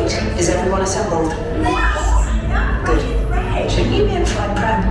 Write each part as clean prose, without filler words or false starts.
Great. Is everyone assembled? Good. Shouldn't you be in flight prep?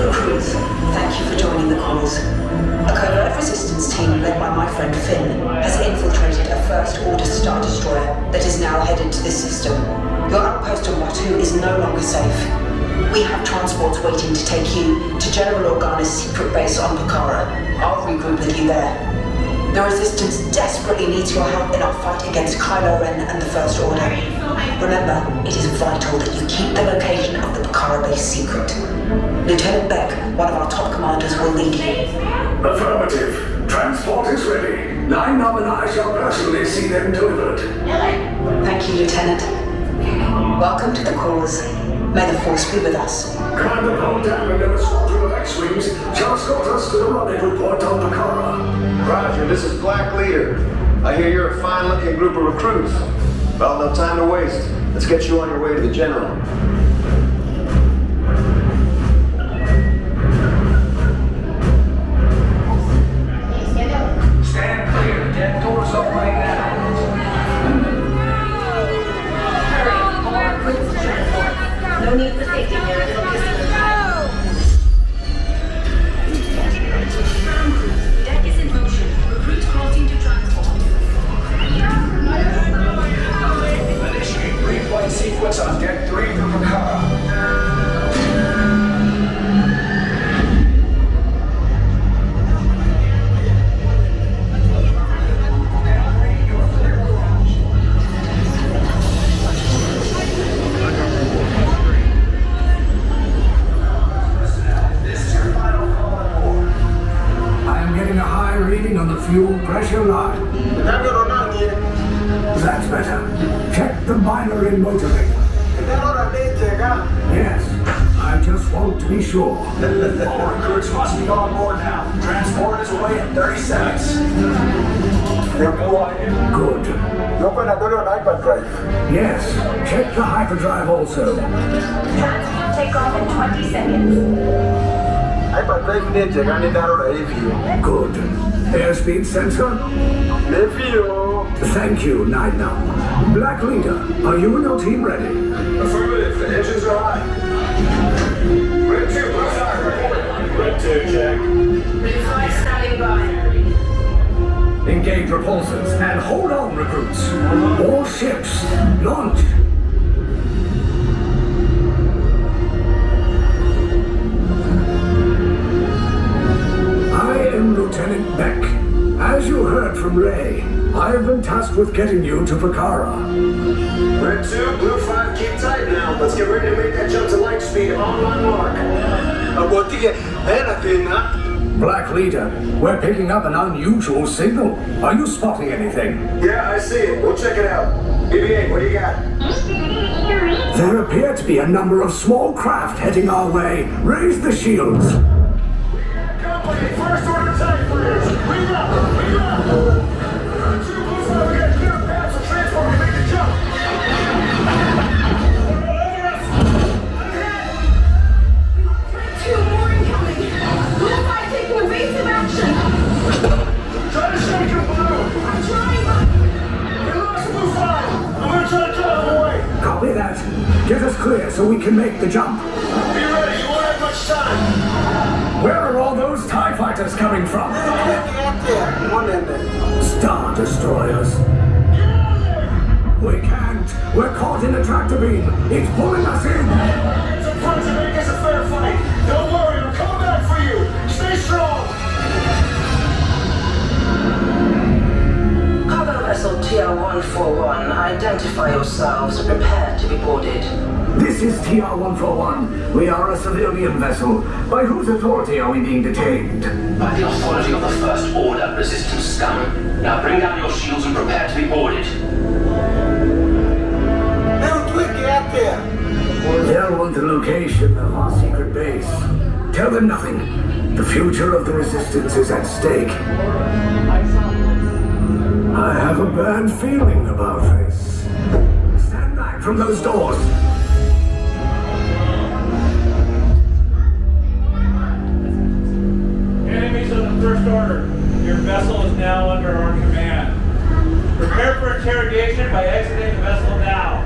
Recruits, thank you for joining the cause. A covert resistance team led by my friend Finn has infiltrated a First Order Star Destroyer that is now headed to this system. Your outpost on Watu is no longer safe. We have transports waiting to take you to General Organa's secret base on Pucara. I'll regroup with you there. The Resistance desperately needs your help in our fight against Kylo Ren and the First Order. Remember, it is vital that you keep the location of the Pucara base secret. Lieutenant Beck, one of our top commanders, will lead you. Affirmative. Transport is ready. Nine Nom and I shall personally see them delivered. Thank you, Lieutenant. Welcome to the cause. May the Force be with us. Commander Poltam and a squadron of X-Wings shall escort us to the rendezvous point on Pucara. Roger, this is Black Leader. I hear you're a fine-looking group of recruits. Well, no time to waste. Let's get you on your way to the General. Stand clear. Dead doors up right now. No need for safety here at the Deck is in motion. Recruits crossing to transport. Initiate pre-flight sequence on Deck 3 for Pucara. Reading on the fuel pressure line. That's better. Check the binary motivator. Yes, I just want to be sure. All recruits must be on board now. Transport is away in 30 seconds. Good. Yes, check the hyperdrive also. Transport take off in 20 seconds. Good. Airspeed sensor? Thank you, Nina. Black Leader, are you and your team ready? Affirmative, the engines are high. Red 2, blue fire, report. Red 2, check. Blue 5 standing by. Engage repulsors and hold on, recruits. All ships, launch. Lieutenant Beck, as you heard from Ray, I have been tasked with getting you to Pucara. Red 2, blue 5, keep tight now. Let's get ready to make that jump to light speed on my mark. Black Leader, we're picking up an unusual signal. Are you spotting anything? Yeah, I see it. We'll check it out. BB-8, what do you got? There appear to be a number of small craft heading our way. Raise the shields. First order attack fighters! Bring up! Bring up! 2 blue 5, we got clear paths for transport to make the jump! Over us! Ahead! 2 more incoming. Blue 5 taking evasive action. Try to shake your balloon! I'm trying, but... We lost blue 5! I'm gonna try to cut out of the way! Copy that. Get us clear so we can make the jump. Be ready, you won't have much time! Where are all those TIE fighters coming from? Star Destroyers. We can't. We're caught in a tractor beam. It's pulling us in. It's a front to make this a fair fight. Don't worry, we're coming back for you. Stay strong. Cargo vessel TR-141, identify yourselves and prepare to be boarded. This is TR-141. We are a civilian vessel. By whose authority are we being detained? By the authority of the First Order, Resistance scum. Now bring down your shields and prepare to be boarded. They'll want the location of our secret base. Tell them nothing. The future of the Resistance is at stake. I have a bad feeling about this. Stand back from those doors. Enemies of the First Order, your vessel is now under our command. Prepare for for interrogation by exiting the vessel now.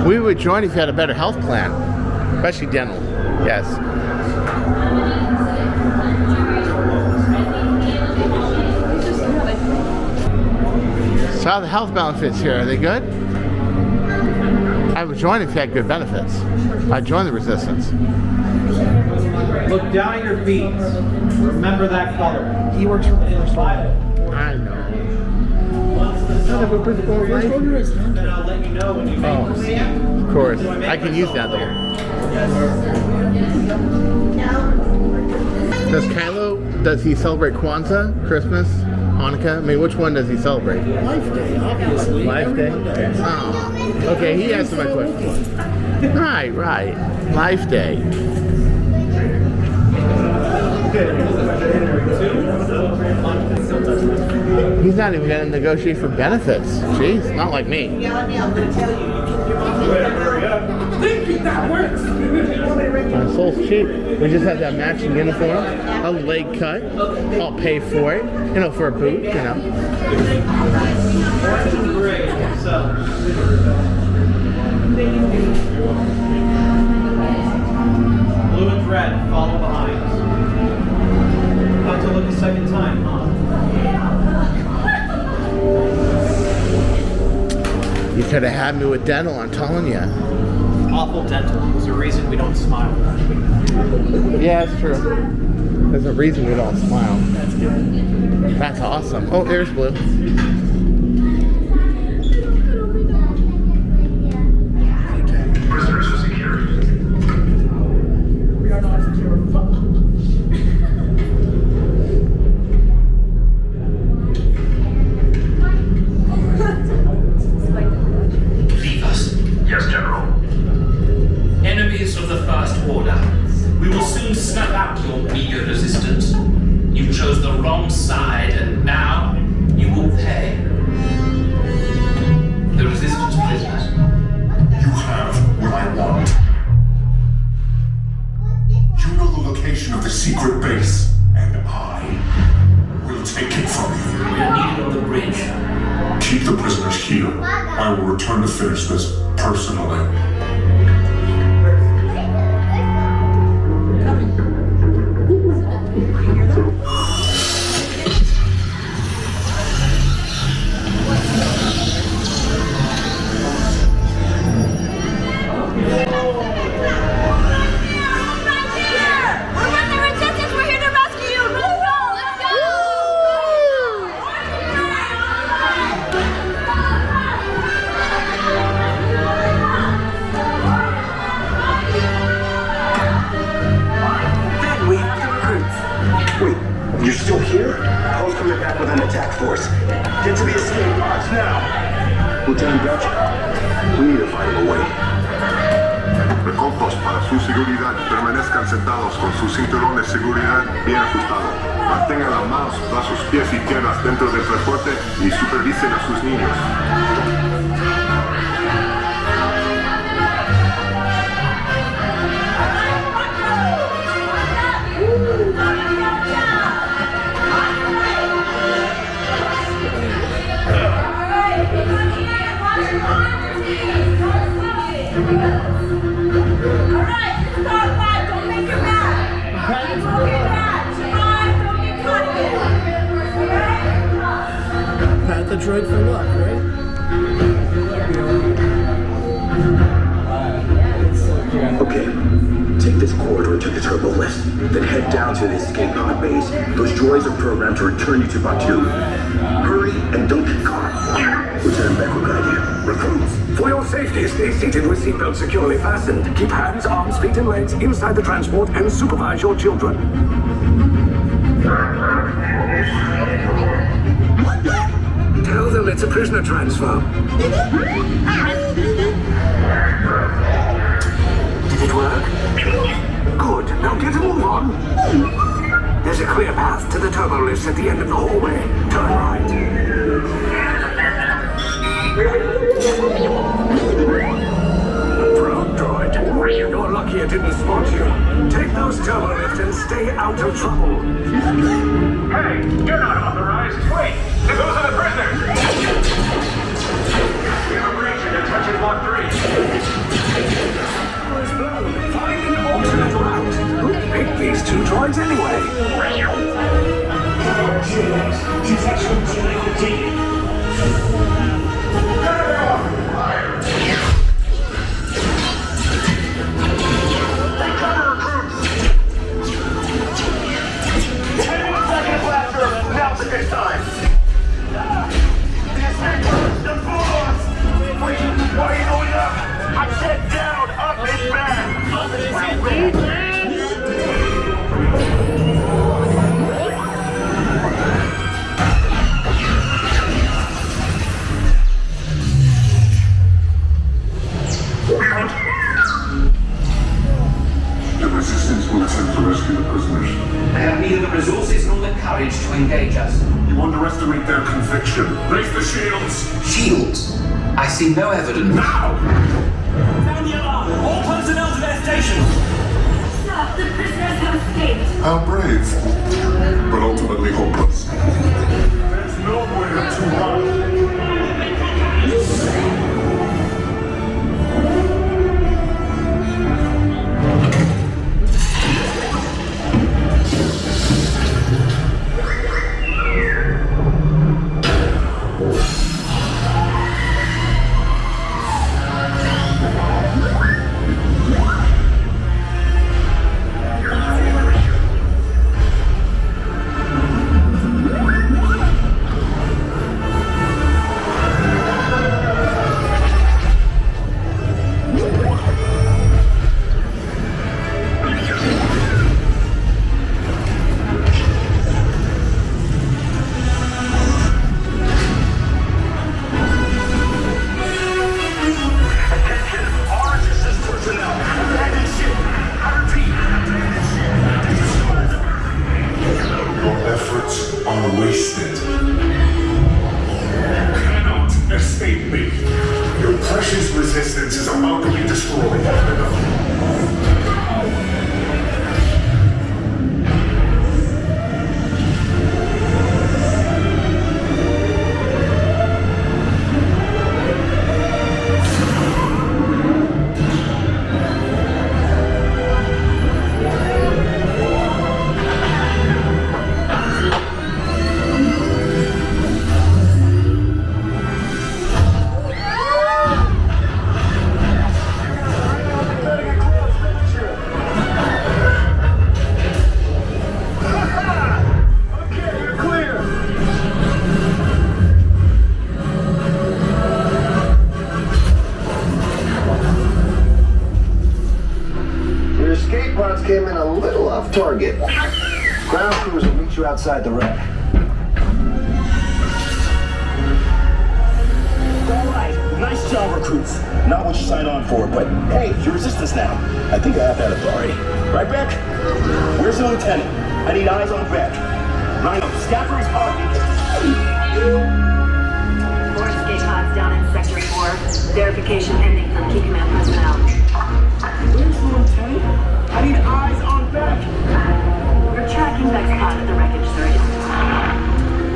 We would join if you had a better health plan, especially dental. Yes. So how are the health benefits here? Are they good? I would join if you had good benefits. I'd join the resistance. Look down at your feet. Remember that color. He works for the first one. I know. Then I'll let you know when you make the scan. Of course. I can use that though. Does he celebrate Kwanzaa, Christmas, Hanukkah? I mean, which one does he celebrate? Life Day, obviously. Life Day? Oh. Okay, he answered my question. Right. Life Day. He's not even going to negotiate for benefits. Jeez, not like me. That works. My soul's cheap. We just had that matching uniform, a leg cut. I'll pay for it, for a boot, Blue and red follow behind. About to look a second time, huh? You could have had me with dental, I'm telling you. Awful dental. There's a reason we don't smile. Yeah, it's true. There's a reason we don't smile. That's good. That's awesome. Oh, there's Blue. Prisoners are secured. We are not secure. Leave us. Yes, General. Enemies of the First Order. We will soon snuff out your meager resistance. You chose the wrong side, and now you will pay. The resistance prisoners. You have what I want. You know the location of the secret base, and I will take it from you. We are needed on the bridge. Keep the prisoners here. I will return to finish this personally. You're still here? I was coming back with an attack force. Get to the escape pods now! Lieutenant Dutch, we need to find a way. Recaudos para su seguridad. Permanezcan sentados con su cinturón de seguridad bien ajustado. Mantengan las manos, brazos, pies y piernas dentro del transporte y supervisen a sus niños. Pat the droid for luck, right? Okay, take this corridor to the turbo lift. Then head down to the escape pod base. Those droids are programmed to return you to Batu. Hurry and don't get caught. Lieutenant Beck will guide you. Recruits, for your safety, stay seated with seatbelts securely fastened. Keep hands, arms, feet, and legs inside the transport and supervise your children. Tell them it's a prisoner transfer. Did it work? Good. Now get a move on. There's a clear path to the turbo lifts at the end of the hallway. Turn right. Proud droid. You're lucky it didn't spot you. Take those turbo lifts and stay out of trouble. Hey, you're not authorized. Wait, those are the prisoners. We have a breach in detention block 3. Was blown. Find an alternate route. Who picked these two droids anyway? Now's a good time. Why are you going up? I said down, up, and back. The resistance will attempt to rescue the prisoners. They have neither the resources nor the courage to engage us. You underestimate their conviction. Raise the shields. Shields? I see no evidence. Now! Sound the alarm! All personnel to their stations! Sir, the prisoners have escaped. How brave, but ultimately hopeless. There's nowhere to run. Resistance is about to be destroyed. Came in a little off target. Ground crews will meet you outside the wreck. All right, nice job, recruits. Not what you signed on for, but hey, you're resistance now. I think I have that authority. Right, Beck? Where's the lieutenant? I need eyes on Beck. Rhino, Scaffer is parking. Four escape pods down in Sector 4. Verification pending from Key Command personnel. Where's the lieutenant? I need eyes on Beck. We're tracking Beck's pod at the wreckage, sir.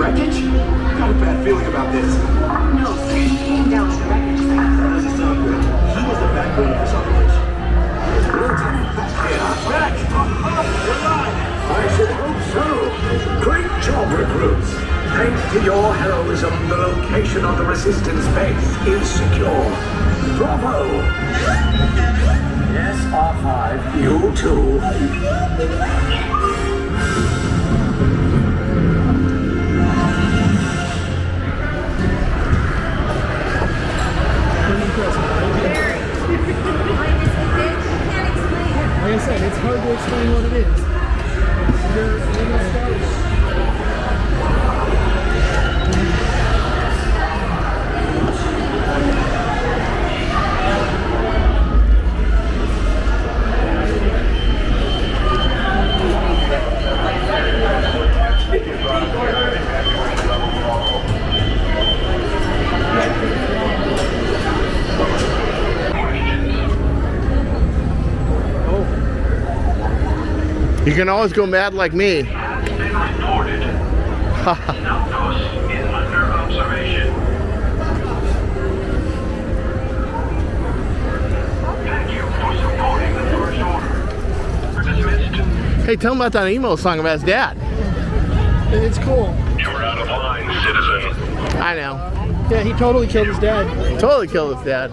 Wreckage? I got a bad feeling about this. No, sir. He came down to the wreckage site. That doesn't sound good. He was the backbone of this operation. Lieutenant Beck here. Beck! You're alive! I should hope so. Great job, recruits. Thanks to your heroism, the location of the Resistance base is secure. Bravo! Yes, R5, you too. Like I said, it's hard to explain what it is. You're gonna start with You can always go mad like me. Hey, tell him about that emo song about his dad. it's cool. You're out of line, citizen. I know. Yeah, he totally killed his dad. Totally killed his dad.